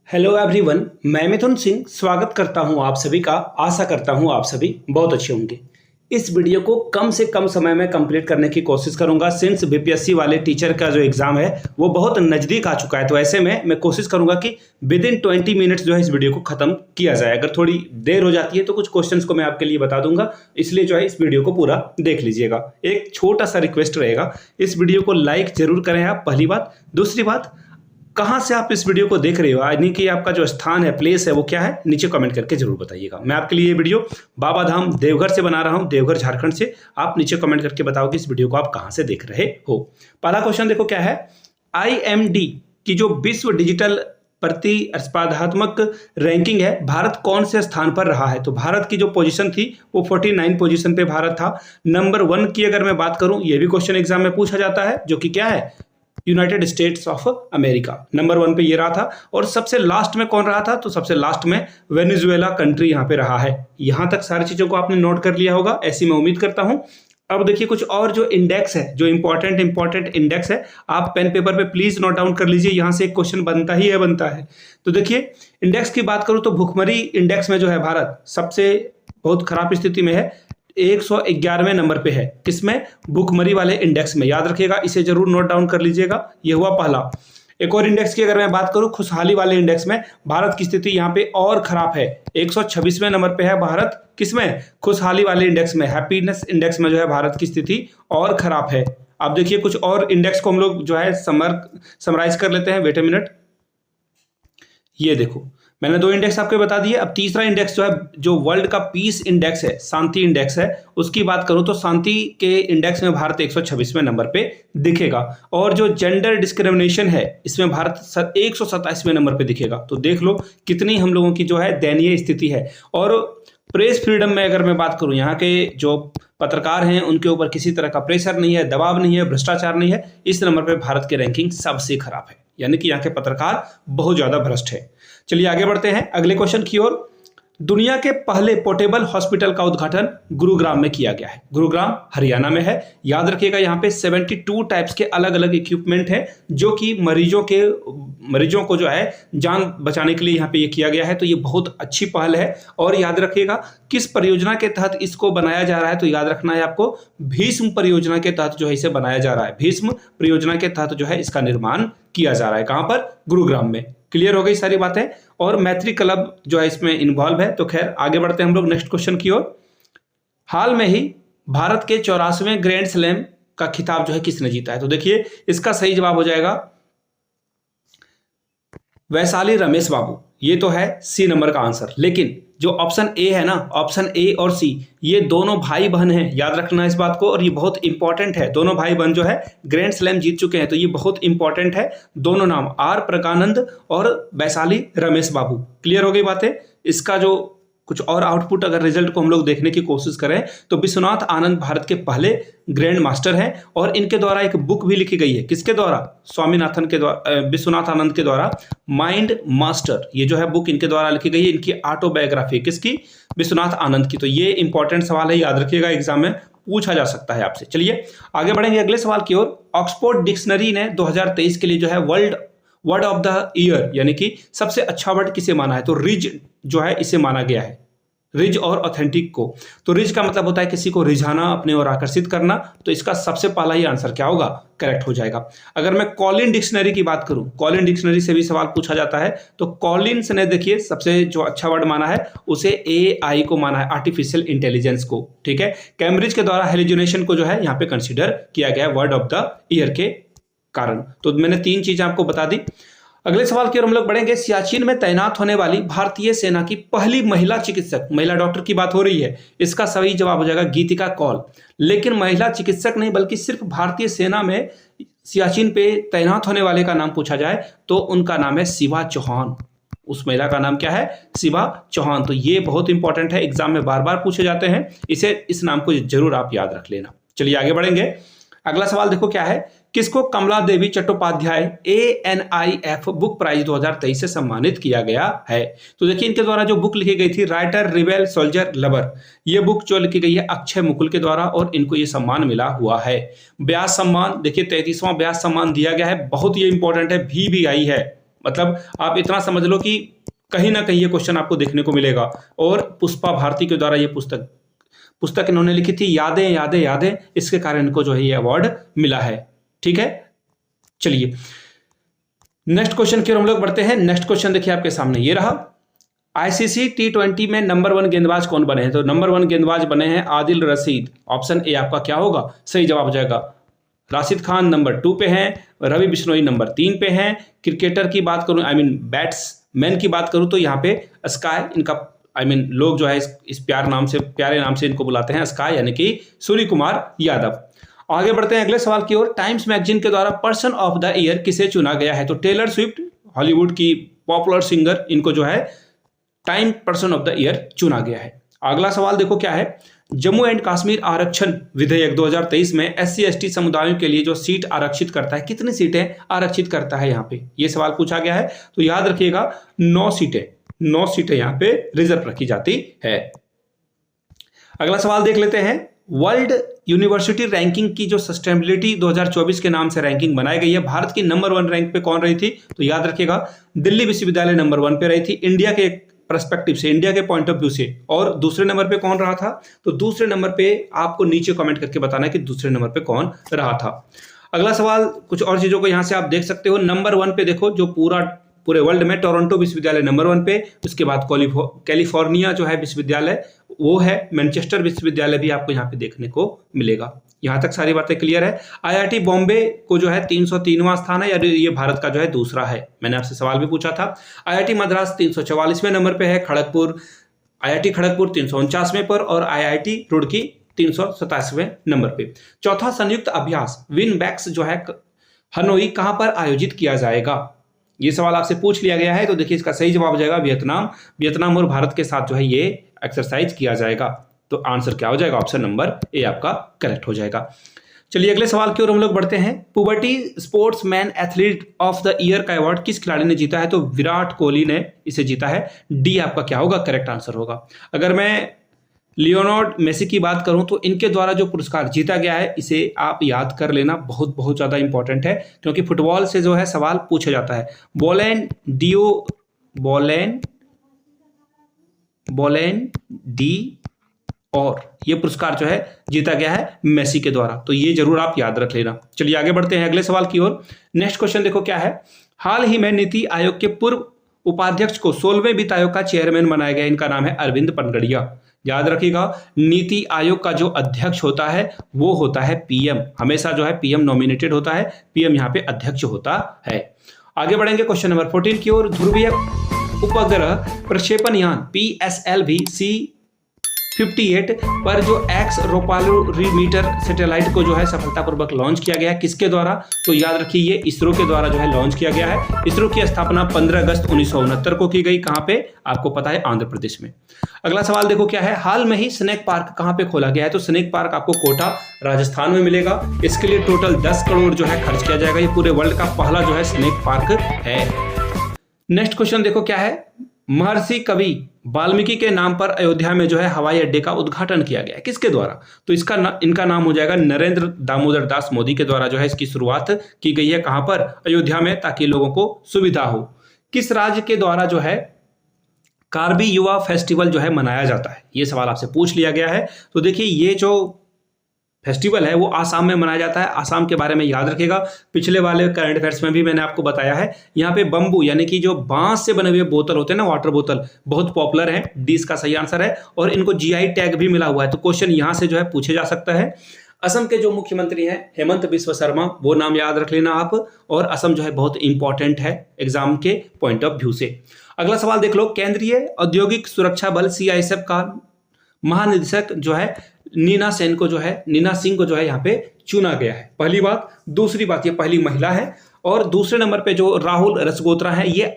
Hello everyone, मैं मिथुन सिंह स्वागत करता हूं आप सभी का। आशा करता हूं आप सभी बहुत अच्छे होंगे। इस वीडियो को कम से कम समय में कंप्लीट करने की कोशिश करूंगा सिंस बीपीएससी वाले टीचर का जो एग्जाम है वो बहुत नज़दीक आ चुका है। तो ऐसे में मैं कोशिश करूंगा कि विद इन 20 मिनट्स जो है इस वीडियो को ख़त्म किया जाए। अगर थोड़ी देर हो जाती है तो कुछ क्वेश्चंस को मैं आपके लिए बता दूंगा, इसलिए जो है इस वीडियो को पूरा देख लीजिएगा। एक छोटा सा रिक्वेस्ट रहेगा, इस वीडियो को लाइक जरूर करें आप, पहली बात। दूसरी बात, कहाँ से आप इस वीडियो को देख रहे हो, यानी कि आपका जो स्थान है, प्लेस है, वो क्या है, नीचे कमेंट करके जरूर बताइएगा। मैं आपके लिए ये वीडियो बाबा धाम देवघर से बना रहा हूँ, देवघर झारखंड से। आप नीचे कमेंट करके बताओ कि इस वीडियो को आप कहाँ से देख रहे हो। पहला क्वेश्चन देखो क्या है। IMD की जो विश्व डिजिटल प्रतिस्पर्धात्मक रैंकिंग है, भारत कौन से स्थान पर रहा है? तो भारत की जो पोजीशन थी वो 49 पोजीशन पे भारत था। नंबर 1 की अगर मैं बात करूं, ये भी क्वेश्चन एग्जाम में पूछा जाता है, जो कि क्या है, United states of America. Number 1 पे ये रहा था। और सबसे लास्ट में कौन रहा था? तो सबसे लास्ट में वेनेजुएला कंट्री यहाँ पे रहा है। यहां तक सारी चीजों को आपने नोट कर लिया होगा, ऐसी मैं उम्मीद करता हूं। अब देखिए कुछ और जो इंडेक्स है, जो इंपॉर्टेंट इंडेक्स है, आप पेन पेपर पे प्लीज नोट डाउन कर लीजिए। यहां से एक क्वेश्चन बनता है। तो देखिए इंडेक्स की बात करूं तो भुखमरी इंडेक्स में जो है भारत सबसे बहुत खराब स्थिति में है, 111वें नंबर पे है। किसमें? भुखमरी वाले इंडेक्स में। याद रखिएगा, इसे जरूर नोट डाउन कर लीजिएगा। ये हुआ पहला। एक और इंडेक्स की अगर मैं बात करूं, खुशहाली वाले इंडेक्स में भारत की स्थिति यहाँ पे और खराब है, 126वें नंबर पे है भारत। किसमें? खुशहाली वाले इंडेक्स में, हैप्पीनेस इंडेक्स में जो है भारत की स्थिति और खराब है। अब देखिए कुछ और इंडेक्स को हम लोग जो है समराइज कर लेते हैं। वेट अ मिनट, ये देखो मैंने 2 इंडेक्स आपको बता दिए। अब तीसरा इंडेक्स जो है, जो वर्ल्ड का पीस इंडेक्स है, शांति इंडेक्स है, उसकी बात करूं तो शांति के इंडेक्स में भारत 126वें नंबर पे दिखेगा। और जो जेंडर डिस्क्रिमिनेशन है, इसमें भारत 127वें नंबर पे दिखेगा। तो देख लो कितनी हम लोगों की जो है दयनीय स्थिति है। और प्रेस फ्रीडम में अगर मैं बात करूं, यहाँ के जो पत्रकार हैं उनके ऊपर किसी तरह का प्रेशर नहीं है, दबाव नहीं है, भ्रष्टाचार नहीं है। इस नंबर पे भारत की रैंकिंग सबसे खराब है, यानी कि यहाँ के पत्रकार बहुत ज्यादा भ्रष्ट है। चलिए आगे बढ़ते हैं अगले क्वेश्चन की ओर। दुनिया के पहले पोर्टेबल हॉस्पिटल का उद्घाटन गुरुग्राम में किया गया है। गुरुग्राम हरियाणा में है। याद रखिएगा यहाँ पे 72 टाइप्स के अलग अलग इक्विपमेंट है, जो कि मरीजों को जो है जान बचाने के लिए यहाँ पे ये किया गया है। तो ये बहुत अच्छी पहल है। और याद रखिएगा किस परियोजना के तहत इसको बनाया जा रहा है, तो याद रखना है आपको, भीष्म परियोजना के तहत जो है इसे बनाया जा रहा है। भीष्म परियोजना के तहत जो है इसका निर्माण किया जा रहा है। कहां पर? गुरुग्राम में। क्लियर हो गई सारी बातें। और मैत्री क्लब जो है इसमें इन्वॉल्व है। तो खैर आगे बढ़ते हैं हम लोग नेक्स्ट क्वेश्चन की ओर। हाल में ही भारत के 84वें ग्रैंड स्लैम का खिताब जो है किसने जीता है? तो देखिए इसका सही जवाब हो जाएगा वैशाली रमेश बाबू। ये तो है सी नंबर का आंसर। लेकिन जो ऑप्शन ए है ना, ऑप्शन ए और सी, ये दोनों भाई बहन हैं। याद रखना इस बात को, और ये बहुत इंपॉर्टेंट है। दोनों भाई बहन जो है ग्रैंड स्लैम जीत चुके हैं, तो ये बहुत इंपॉर्टेंट है। दोनों नाम आर प्रकानंद और वैशाली रमेश बाबू। क्लियर हो गई बातें। इसका जो कुछ और आउटपुट अगर रिजल्ट को हम लोग देखने की कोशिश करें तो विश्वनाथ आनंद भारत के पहले ग्रैंड मास्टर हैं। और इनके द्वारा एक बुक भी लिखी गई है। किसके द्वारा? स्वामीनाथन के द्वारा, विश्वनाथ आनंद के द्वारा, माइंड मास्टर। ये जो है बुक इनके द्वारा लिखी गई है। इनकी ऑटोबायोग्राफी किसकी? विश्वनाथ आनंद की। तो ये इंपॉर्टेंट सवाल है, याद रखिएगा, एग्जाम में पूछा जा सकता है आपसे। चलिए आगे बढ़ेंगे अगले सवाल की ओर। ऑक्सफोर्ड डिक्शनरी ने 2023 के लिए जो है वर्ड ऑफ द ईयर, यानी कि सबसे अच्छा वर्ड किसे माना है? तो रिज जो है इसे माना गया है, रिज और ऑथेंटिक को। तो रिज का मतलब होता है किसी को रिझाना, अपने ओर आकर्षित करना। तो इसका सबसे पहला ही आंसर क्या होगा? करेक्ट हो जाएगा। अगर मैं कॉलिन डिक्शनरी की बात करूं, कॉलिन डिक्शनरी से भी सवाल पूछा जाता है। तो कॉलिन्स ने देखिए सबसे जो अच्छा वर्ड माना है उसे AI को माना है, आर्टिफिशियल इंटेलिजेंस को। ठीक है। कैम्ब्रिज के द्वारा हेलोजिनेशन को जो है यहाँ पे कंसिडर किया गया वर्ड ऑफ द ईयर के कारण। तो मैंने 3 चीजें आपको बता दी। अगले सवाल की ओर हम लोग बढ़ेंगे। सियाचिन में तैनात होने वाली भारतीय सेना की पहली महिला चिकित्सक, महिला डॉक्टर की बात हो रही है। इसका सही जवाब हो जाएगा गीतिका कौल। लेकिन महिला चिकित्सक नहीं, बल्कि सिर्फ भारतीय सेना में सियाचिन पे तैनात होने वाले का नाम पूछा जाए तो उनका नाम है शिवा चौहान। उस महिला का नाम क्या है? शिवा चौहान। तो ये बहुत इंपॉर्टेंट है, एग्जाम में बार बार पूछे जाते हैं। इस नाम को जरूर आप याद रख लेना। चलिए आगे बढ़ेंगे। अगला सवाल देखो क्या है। किसको कमला देवी चट्टोपाध्याय ANIF बुक प्राइज 2023 से सम्मानित किया गया है? तो देखिए इनके द्वारा जो बुक लिखी गई थी, राइटर रिबेल सोल्जर लवर, ये बुक जो लिखी गई है अक्षय मुकुल के द्वारा, और इनको ये सम्मान मिला हुआ है। व्यास सम्मान देखिए 33वां व्यास सम्मान दिया गया है, बहुत ही इंपॉर्टेंट है, VVI है। मतलब आप इतना समझ लो कि कहीं ना कहीं ये क्वेश्चन आपको देखने को मिलेगा। और पुष्पा भारती के द्वारा ये पुस्तक इन्होंने लिखी थी, यादें यादें यादें, इसके कारण इनको जो है ये अवार्ड मिला है। ठीक है, चलिए नेक्स्ट क्वेश्चन की ओर हम लोग बढ़ते हैं। नेक्स्ट क्वेश्चन देखिए आपके सामने ये रहा, आईसीसी T20 में नंबर 1 गेंदबाज कौन बने हैं? तो नंबर 1 गेंदबाज बने हैं आदिल रशीद। ऑप्शन ए आपका क्या होगा? सही जवाब हो जाएगा। राशिद खान नंबर 2 पे हैं, रवि बिश्नोई नंबर 3 पे हैं। क्रिकेटर की बात करूं, बैट्समैन की बात करूं तो यहाँ पे स्काई, इनका लोग जो है इस प्यारे नाम से इनको बुलाते हैं स्काई, यानी कि सूर्य कुमार यादव। आगे बढ़ते हैं अगले सवाल की ओर। टाइम्स मैगजीन के द्वारा पर्सन ऑफ द ईयर किसे चुना गया है? तो टेलर स्विफ्ट, हॉलीवुड की पॉपुलर सिंगर, इनको जो है time person of the year चुना गया है। अगला सवाल देखो क्या है, जम्मू एंड कश्मीर आरक्षण विधेयक 2023 में SC/ST समुदायों के लिए जो सीट आरक्षित करता है, कितनी सीटें आरक्षित करता है? यहाँ पे ये सवाल पूछा गया है, तो याद रखिएगा 9 सीटें यहाँ पे रिजर्व रखी जाती है। अगला सवाल देख लेते हैं, वर्ल्ड यूनिवर्सिटी रैंकिंग की जो सस्टेनेबिलिटी 2024 के नाम से रैंकिंग बनाई गई है, भारत की नंबर 1 रैंक पे कौन रही थी? तो याद रखिएगा दिल्ली विश्वविद्यालय नंबर 1 पे रही थी, इंडिया के पर्सपेक्टिव से, इंडिया के पॉइंट ऑफ व्यू से। और दूसरे नंबर पे कौन रहा था? तो दूसरे नंबर पे आपको नीचे कमेंट करके बताना है कि दूसरे नंबर पे कौन रहा था। अगला सवाल, कुछ और चीजों को यहां से आप देख सकते हो। नंबर 1 पे देखो, जो पूरे वर्ल्ड में टोरंटो विश्वविद्यालय नंबर 1 पे, उसके बाद कैलिफोर्निया जो है विश्वविद्यालय वो है, मैनचेस्टर विश्वविद्यालय भी आपको यहाँ पे देखने को मिलेगा। यहां तक सारी बातें क्लियर है। IIT बॉम्बे को जो है 303वां स्थान है, या ये भारत का जो है दूसरा है। मैंने आपसे सवाल भी पूछा था। IIT मद्रास 344वें नंबर पे है, IIT खड़गपुर 349वें पर, और IIT रुड़की 387वें नंबर पे। चौथा संयुक्त अभ्यास विनबैक्स जो है हनोई कहां पर आयोजित किया जाएगा? ये सवाल आपसे पूछ लिया गया है, तो देखिए इसका सही जवाब हो जाएगा वियतनाम और भारत के साथ जो है ये एक्सरसाइज किया जाएगा। तो आंसर क्या हो जाएगा? ऑप्शन नंबर ए आपका करेक्ट हो जाएगा। चलिए अगले सवाल की ओर हम लोग बढ़ते हैं। Puberty sportsman athlete of the year का अवार्ड किस खिलाड़ी ने जीता है? तो विराट कोहली ने इसे जीता है। डी आपका क्या होगा? करेक्ट आंसर होगा। अगर मैं लियोनार्डो मेसी की बात करूं तो इनके द्वारा जो पुरस्कार जीता गया है, इसे आप याद कर लेना, बहुत बहुत ज्यादा इंपॉर्टेंट है, क्योंकि फुटबॉल से जो है सवाल पूछा जाता है। बोलेन डी और ये पुरस्कार जो है जीता गया है मेसी के द्वारा, तो ये जरूर आप याद रख लेना। चलिए आगे बढ़ते हैं अगले सवाल की ओर। नेक्स्ट क्वेश्चन देखो क्या है, हाल ही में नीति आयोग के पूर्व उपाध्यक्ष को 16वें वित्त आयोग का चेयरमैन बनाया गया, इनका नाम है अरविंद पनगड़िया। याद रखिएगा, नीति आयोग का जो अध्यक्ष होता है वो होता है PM, हमेशा जो है PM नॉमिनेटेड होता है, PM यहाँ पे अध्यक्ष होता है। आगे बढ़ेंगे क्वेश्चन नंबर 14 की ओर। ध्रुवीय उपग्रह प्रक्षेपण यान PSLV C58 पर जो एक्सरोपोलरीमीटर सैटेलाइट को जो है सफलतापूर्वक लॉन्च किया गया है, किसके द्वारा? तो याद रखिए ये इसरो के द्वारा जो है लॉन्च किया गया है। इसरो की स्थापना 15 अगस्त 1969 को की गई। कहां पे? आपको पता है, आंध्र प्रदेश में। अगला सवाल देखो क्या है, हाल में ही स्नेक पार्क कहां पे खोला गया है? तो स्नेक पार्क आपको कोटा राजस्थान में मिलेगा। इसके लिए टोटल 10 करोड़ जो है खर्च किया जाएगा। ये पूरे वर्ल्ड का पहला जो है स्नेक पार्क है। नेक्स्ट क्वेश्चन देखो क्या है, महर्षि कवि वाल्मीकि के नाम पर अयोध्या में जो है हवाई अड्डे का उद्घाटन किया गया है, किसके द्वारा? तो इनका नाम हो जाएगा नरेंद्र दामोदर दास मोदी के द्वारा जो है इसकी शुरुआत की गई है। कहां पर? अयोध्या में, ताकि लोगों को सुविधा हो। किस राज्य के द्वारा जो है कार्बी युवा फेस्टिवल जो है मनाया जाता है? ये सवाल आपसे पूछ लिया गया है। तो देखिए ये जो फेस्टिवल है वो आसाम में मनाया जाता है। आसाम के बारे में याद रखिएगा, पिछले वाले करंट अफेयर्स में भी मैंने आपको बताया है। यहाँ पे बंबू यानी कि जो बांस से बने हुए बोतल होते हैं ना, वाटर बोतल, बहुत पॉपुलर है। डी इसका सही आंसर है, और इनको GI टैग भी मिला हुआ है। तो क्वेश्चन यहाँ से जो है पूछे जा सकता है। असम के जो मुख्यमंत्री हैं हेमंत बिस्व शर्मा, वो नाम याद रख लेना आप। और असम जो है बहुत इंपॉर्टेंट है एग्जाम के पॉइंट ऑफ व्यू से। अगला सवाल देख लो, केंद्रीय औद्योगिक सुरक्षा बल CISF का महानिदेशक जो है नीना सिंह को जो है यहाँ पे चुना गया है। पहली बात। दूसरी बात, ये पहली महिला है। और दूसरे नंबर पे जो राहुल रसगोत्रा है, ये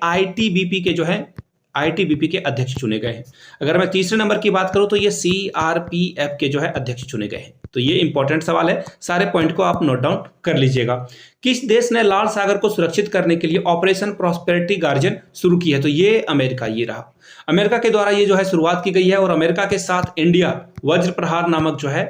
ITBP के अध्यक्ष चुने गए हैं। अगर मैं तीसरे नंबर की बात करूं तो ये CRPF के जो है अध्यक्ष चुने गए हैं। तो ये इंपॉर्टेंट सवाल है, सारे पॉइंट को आप नोट डाउन कर लीजिएगा। किस देश ने लाल सागर को सुरक्षित करने के लिए ऑपरेशन प्रॉस्पेरिटी गार्जियन शुरू की है? तो ये अमेरिका, ये रहा। अमेरिका के द्वारा ये जो है शुरुआत की गई है, और अमेरिका के साथ इंडिया वज्र प्रहार नामक जो है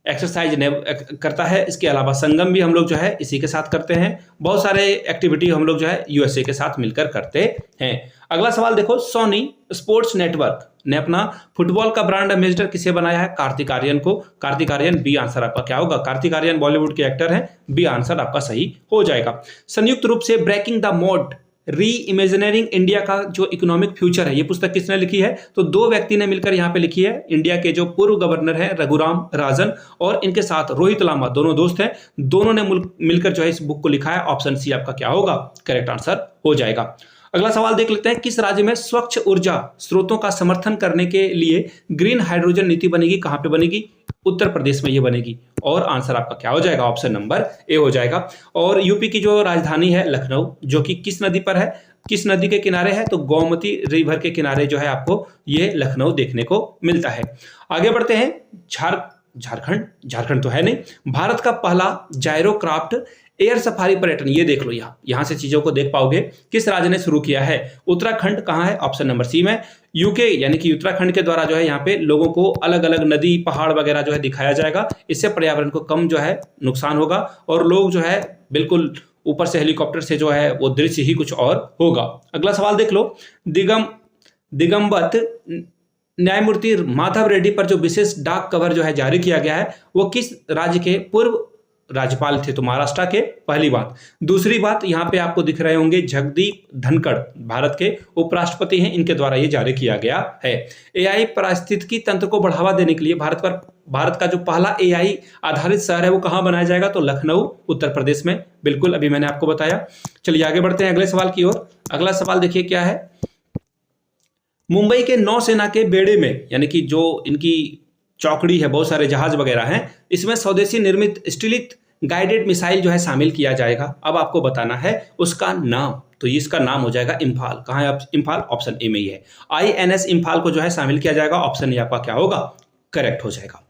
एक्सरसाइज करता है। इसके अलावा संगम भी हम लोग जो है इसी के साथ करते हैं। बहुत सारे एक्टिविटी हम लोग जो है यूएसए के साथ मिलकर करते हैं। अगला सवाल देखो, सोनी स्पोर्ट्स नेटवर्क ने अपना फुटबॉल का ब्रांड एम्बेसडर किसे बनाया है? कार्तिक आर्यन को। कार्तिक आर्यन, बी आंसर आपका क्या होगा? कार्तिक आर्यन बॉलीवुड के एक्टर हैं, बी आंसर आपका सही हो जाएगा। संयुक्त रूप से ब्रेकिंग द मोड री इमेजिनरिंग इंडिया का जो इकोनॉमिक फ्यूचर है, ये पुस्तक किसने लिखी है? तो दो व्यक्ति ने मिलकर यहाँ पे लिखी है। इंडिया के जो पूर्व गवर्नर हैं रघुराम राजन और इनके साथ रोहित लांबा, दोनों दोस्त हैं, दोनों ने मिलकर जो है इस बुक को लिखा है। ऑप्शन सी आपका क्या होगा? करेक्ट आंसर हो जाएगा। अगला सवाल देख लेते हैं, किस राज्य में स्वच्छ ऊर्जा स्रोतों का समर्थन करने के लिए ग्रीन हाइड्रोजन नीति बनेगी? कहां पे बनेगी? उत्तर प्रदेश में ये बनेगी। और आंसर आपका क्या हो जाएगा? ऑप्शन नंबर ए हो जाएगा। और यूपी की जो राजधानी है लखनऊ, जो कि किस नदी पर है, किस नदी के किनारे है? तो गोमती रिवर के किनारे जो है आपको ये लखनऊ देखने को मिलता है। आगे बढ़ते हैं, झारखंड तो है नहीं। भारत का पहला जायरोक्राफ्ट एयर सफारी पर्यटन, ये देख लो, यहां से चीजों को देख पाओगे, किस राज्य ने शुरू किया है? उत्तराखंड कहां है? ऑप्शन नंबर सी में। यूके यानी कि उत्तराखंड के द्वारा जो है यहाँ पे लोगों को अलग अलग नदी पहाड़ वगैरह जो है दिखाया जाएगा। इससे पर्यावरण को कम जो है नुकसान होगा और लोग जो है बिल्कुल ऊपर से हेलीकॉप्टर से जो है वो दृश्य ही कुछ और होगा। अगला सवाल देख लो, दिगंबत न्यायमूर्ति माधव रेड्डी पर जो विशेष डाक कवर जो है जारी किया गया है, वो किस राज्य के पूर्व राज्यपाल थे? तो महाराष्ट्र के। पहली बात। दूसरी बात, यहाँ पे आपको दिख रहे होंगे जगदीप धनखड़, भारत के उपराष्ट्रपति हैं, इनके द्वारा ये जारी किया गया है। एआई पारिस्थितिकी तंत्र को बढ़ावा देने के लिए भारत का जो पहला एआई आधारित शहर है वो कहाँ बनाया जाएगा? तो लखनऊ, उत्तर प्रदेश में। बिल्कुल, अभी मैंने आपको बताया। चलिए आगे बढ़ते हैं अगले सवाल की ओर। अगला सवाल देखिए क्या है, मुंबई के नौसेना के बेड़े में, यानी कि जो इनकी चौकड़ी है, बहुत सारे जहाज वगैरह हैं, इसमें स्वदेशी निर्मित स्टीलिथ गाइडेड मिसाइल जो है शामिल किया जाएगा। अब आपको बताना है उसका नाम। तो इसका नाम हो जाएगा इम्फाल। कहाँ है इम्फाल? ऑप्शन ए में ही है। आईएनएस इम्फाल को जो है शामिल किया जाएगा। ऑप्शन ए आपका क्या होगा? करेक्ट हो जाएगा।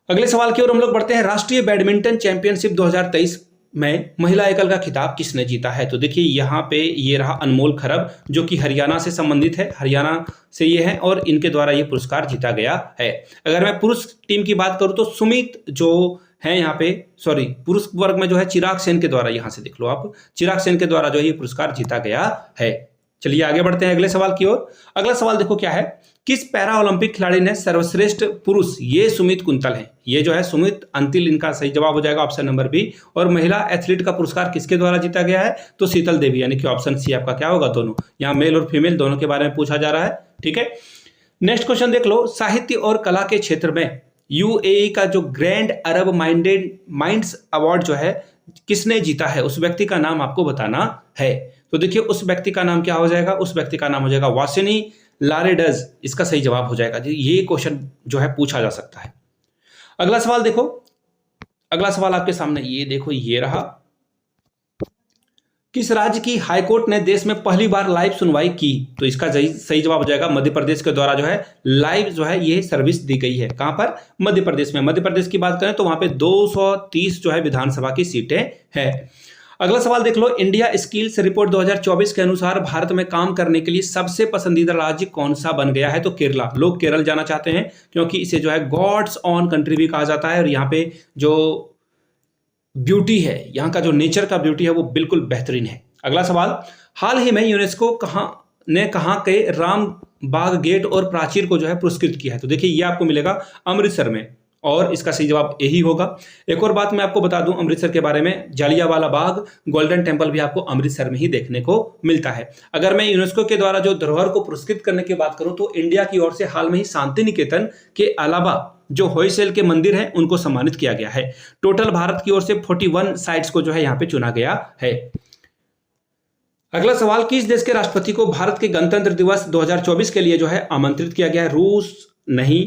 अगले सवाल की ओर हम लोग बढ़ते हैं, राष्ट्रीय बैडमिंटन चैंपियनशिप 2023 में महिला एकल का खिताब किसने जीता है? तो देखिए यहाँ पे ये रहा अनमोल खरब, जो कि हरियाणा से संबंधित है, हरियाणा से ये है और इनके द्वारा ये पुरस्कार जीता गया है। अगर मैं पुरुष टीम की बात करूं तो सुमित जो है यहाँ पे, पुरुष वर्ग में जो है चिराग सेन के द्वारा, यहाँ से देख लो आप, चिराग सेन के द्वारा जो है ये पुरस्कार जीता गया है। चलिए आगे बढ़ते हैं अगले सवाल की ओर। अगला सवाल देखो क्या है, किस पैरा ओलंपिक खिलाड़ी ने सर्वश्रेष्ठ पुरुष, ये सुमित कुंतल है, ये जो है सुमित अंतिल, इनका सही जवाब हो जाएगा ऑप्शन नंबर बी। और महिला एथलीट का पुरस्कार किसके द्वारा जीता गया है? तो शीतल देवी, यानी कि ऑप्शन सी आपका क्या होगा? दोनों। यहाँ मेल और फीमेल दोनों के बारे में पूछा जा रहा है। ठीक है, नेक्स्ट क्वेश्चन देख लो, साहित्य और कला के क्षेत्र में यूएई का जो ग्रैंड अरब माइंड्स अवार्ड जो है किसने जीता है? उस व्यक्ति का नाम आपको बताना है। तो देखिए उस व्यक्ति का नाम क्या हो जाएगा? उस व्यक्ति का नाम हो जाएगा वासिनी लारेडज, इसका सही जवाब हो जाएगा। ये क्वेश्चन जो है पूछा जा सकता है। अगला सवाल देखो, अगला सवाल आपके सामने ये देखो, ये रहा, किस राज्य की हाईकोर्ट ने देश में पहली बार लाइव सुनवाई की? तो इसका सही जवाब हो जाएगा मध्य प्रदेश के द्वारा जो है लाइव जो है ये सर्विस दी गई है। कहां पर? मध्य प्रदेश में। मध्य प्रदेश की बात करें तो वहां पे 230 जो है विधानसभा की सीटें हैं। अगला सवाल देख लो, इंडिया स्किल्स रिपोर्ट 2024 के अनुसार भारत में काम करने के लिए सबसे पसंदीदा राज्य कौन सा बन गया है? तो केरला। लोग केरल जाना चाहते हैं क्योंकि इसे जो है गॉड्स ऑन कंट्री भी कहा जाता है और यहाँ पे जो ब्यूटी है, यहाँ का जो नेचर का ब्यूटी है वो बिल्कुल बेहतरीन है। अगला सवाल, हाल ही में यूनेस्को कहाँ के राम बाग गेट और प्राचीर को जो है पुरस्कृत किया है? तो देखिए ये आपको मिलेगा अमृतसर में और इसका सही जवाब यही होगा। एक और बात मैं आपको बता दूं अमृतसर के बारे में, जालियांवाला बाग गोल्डन टेम्पल भी आपको अमृतसर में ही देखने को मिलता है। अगर मैं यूनेस्को के द्वारा जो धरोहर को पुरस्कृत करने की बात करूं तो इंडिया की ओर से हाल में ही शांति निकेतन के अलावा जो होयसेल के मंदिर हैं उनको सम्मानित किया गया है। टोटल भारत की ओर से 41 साइट्स को जो है यहाँ पे चुना गया है। अगला सवाल, किस देश के राष्ट्रपति को भारत के गणतंत्र दिवस 2024 के लिए जो है आमंत्रित किया गया है? रूस नहीं,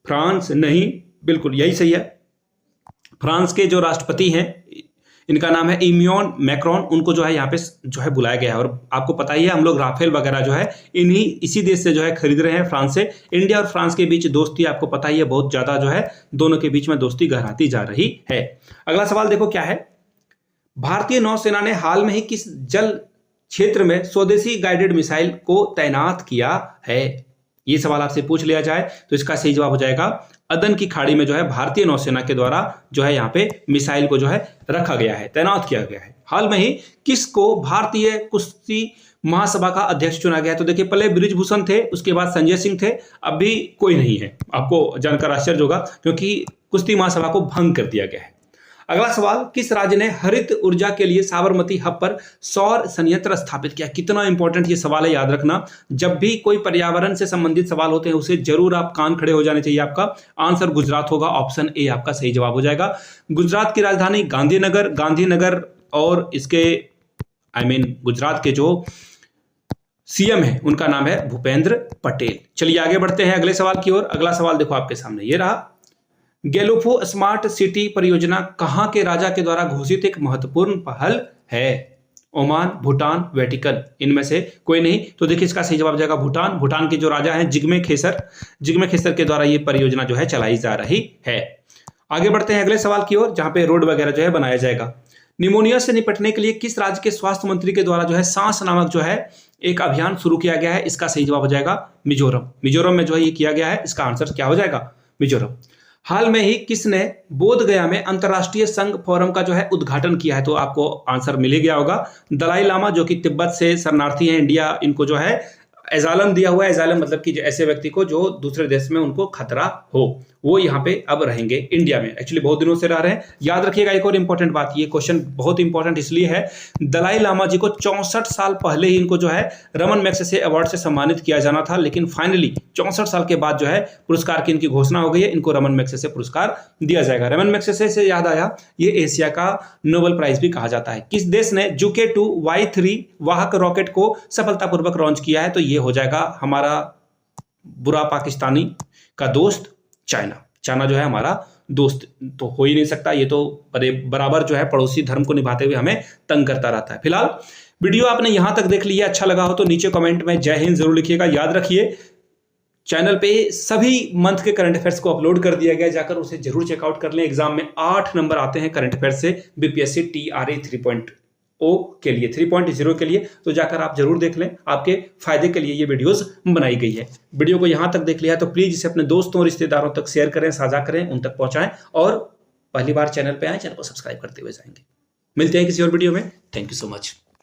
फ्रांस नहीं, बिल्कुल यही सही है। फ्रांस के जो राष्ट्रपति हैं इनका नाम है इमैनुअल मैक्रोन, उनको जो है यहाँ पे जो है बुलाया गया है। और आपको पता ही है हम लोग राफेल वगैरह जो है इसी देश से जो है खरीद रहे हैं, फ्रांस से। इंडिया और फ्रांस के बीच दोस्ती आपको पता ही है बहुत ज्यादा जो है दोनों के बीच में दोस्ती गहराती जा रही है। अगला सवाल देखो क्या है, भारतीय नौसेना ने हाल में ही किस जल क्षेत्र में स्वदेशी गाइडेड मिसाइल को तैनात किया है? ये सवाल आपसे पूछ लिया जाए तो इसका सही जवाब हो जाएगा अदन की खाड़ी में जो है भारतीय नौसेना के द्वारा जो है यहाँ पे मिसाइल को जो है रखा गया है, तैनात किया गया है। हाल में ही किसको भारतीय कुश्ती महासभा का अध्यक्ष चुना गया है? तो देखिए पहले बृजभूषण थे, उसके बाद संजय सिंह थे, अभी कोई नहीं है। आपको जानकर आश्चर्य होगा क्योंकि कुश्ती महासभा को भंग कर दिया गया है। अगला सवाल, किस राज्य ने हरित ऊर्जा के लिए साबरमती हब पर सौर संयंत्र स्थापित किया? कितना इंपॉर्टेंट ये सवाल है, याद रखना। जब भी कोई पर्यावरण से संबंधित सवाल होते हैं उसे जरूर आप कान खड़े हो जाने चाहिए। आपका आंसर गुजरात होगा, ऑप्शन ए आपका सही जवाब हो जाएगा। गुजरात की राजधानी गांधीनगर और इसके गुजरात के जो सीएम है उनका नाम है भूपेंद्र पटेल। चलिए आगे बढ़ते हैं अगले सवाल की ओर। अगला सवाल देखो आपके सामने ये रहा, गेलुफो स्मार्ट सिटी परियोजना कहां के राजा के द्वारा घोषित एक महत्वपूर्ण पहल है? ओमान, भूटान, वेटिकन, इनमें से कोई नहीं। तो देखिए इसका सही जवाब हो जाएगा भूटान। भूटान के जो राजा हैं जिग्मे खेसर के द्वारा ये परियोजना जो है चलाई जा रही है। आगे बढ़ते हैं अगले सवाल की ओर, जहां पे रोड वगैरह जो है बनाया जाएगा। निमोनिया से निपटने के लिए किस राज्य के स्वास्थ्य मंत्री के द्वारा जो है सांस नामक जो है एक अभियान शुरू किया गया है? इसका सही जवाब हो जाएगा मिजोरम में जो है ये किया गया है। इसका आंसर क्या हो जाएगा? मिजोरम। हाल में ही किसने बोध गया में अंतरराष्ट्रीय संघ फोरम का जो है उद्घाटन किया है? तो आपको आंसर मिल गया होगा। दलाई लामा जो कि तिब्बत से शरणार्थी हैं, इंडिया इनको जो है एजालम दिया हुआ है। एजालम मतलब कि ऐसे व्यक्ति को जो दूसरे देश में उनको खतरा हो, वो यहाँ पे अब रहेंगे इंडिया में। एक्चुअली बहुत दिनों से रह रहे हैं। याद रखिएगा एक और इंपॉर्टेंट बात, ये क्वेश्चन बहुत इंपॉर्टेंट इसलिए है, दलाई लामा जी को 64 साल पहले ही इनको जो है रमन मैग्सेसे अवार्ड से सम्मानित किया जाना था, लेकिन फाइनली 64 साल के बाद जो है पुरस्कार की इनकी घोषणा हो गई है। इनको रमन मैग्सेसे पुरस्कार दिया जाएगा। रमन मैग्सेसे से याद आया, ये एशिया का नोबेल प्राइज भी कहा जाता है। किस देश ने जुके 2 Y3 वाहक रॉकेट को सफलतापूर्वक लॉन्च किया है? तो ये हो जाएगा हमारा बुरा पाकिस्तानी का दोस्त चाइना जो है हमारा दोस्त तो हो ही नहीं सकता। ये तो बराबर जो है पड़ोसी धर्म को निभाते हुए हमें तंग करता रहता है। फिलहाल वीडियो आपने यहां तक देख लिया, अच्छा लगा हो तो नीचे कमेंट में जय हिंद जरूर लिखिएगा। याद रखिए चैनल पे सभी मंथ के करंट अफेयर्स को अपलोड कर दिया गया, जाकर उसे जरूर चेकआउट कर लें। एग्जाम में 8 नंबर आते हैं करंट अफेयर्स से बीपीएससी TRA 3.0 के लिए, 3.0 के लिए, तो जाकर आप जरूर देख लें। आपके फायदे के लिए ये वीडियोस बनाई गई है। वीडियो को यहां तक देख लिया है तो प्लीज इसे अपने दोस्तों और रिश्तेदारों तक शेयर करें, साझा करें, उन तक पहुंचाएं और पहली बार चैनल पे आए, चैनल को सब्सक्राइब करते हुए जाएंगे। मिलते हैं किसी और वीडियो में। Thank you so much.